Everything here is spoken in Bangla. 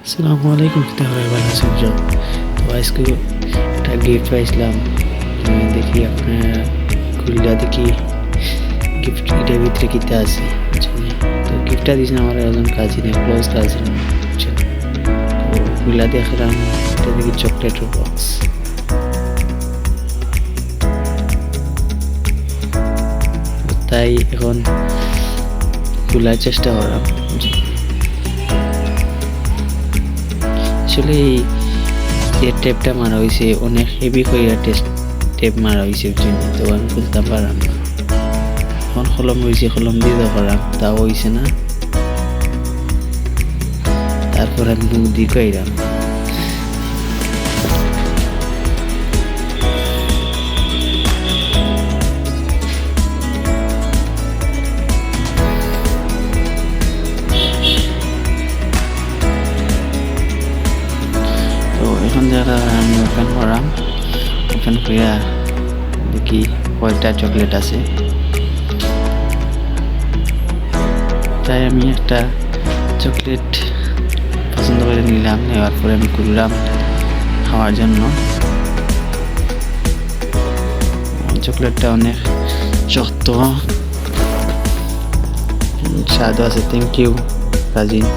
আসসালামু আলাইকুম, তাহলে ভালো আছেন সব? তো আজকে একটা গিফট পাইছিলাম। দেখি আপনার খুললা দেখি গিফট এটার ভিতরে কিতা আছে, বুঝছেন? তো গিফটটা দিয়েছেন আমার একজন কাজিন, ক্লোজ কাজিন, বুঝছেন? তো খুললা দেখলাম এটা দেখি চকলেটের বক্স। তাই এখন খোলার চেষ্টা করলাম। আসলে এই যে টেপটা মারা হয়েছে অনেক হেভি করে টেপ মারা হয়েছে, তো আমি খুলতে পারলাম না। এখন কলম হয়েছে, কলম দিয়ে ধরাম, তাও হয়েছে না। তারপর আমি মুখ দিয়ে কইরাম। তো এখন যারা আমি ওপেন করাম, ওপেন করিয়া দেখি কয়টা চকলেট আছে। তাই আমি একটা চকলেট পছন্দ করে নিলাম, নেওয়ার পরে আমি খুললাম খাওয়ার জন্য। চকলেটটা অনেক শক্ত, স্বাদও আছে। Thank you cousin.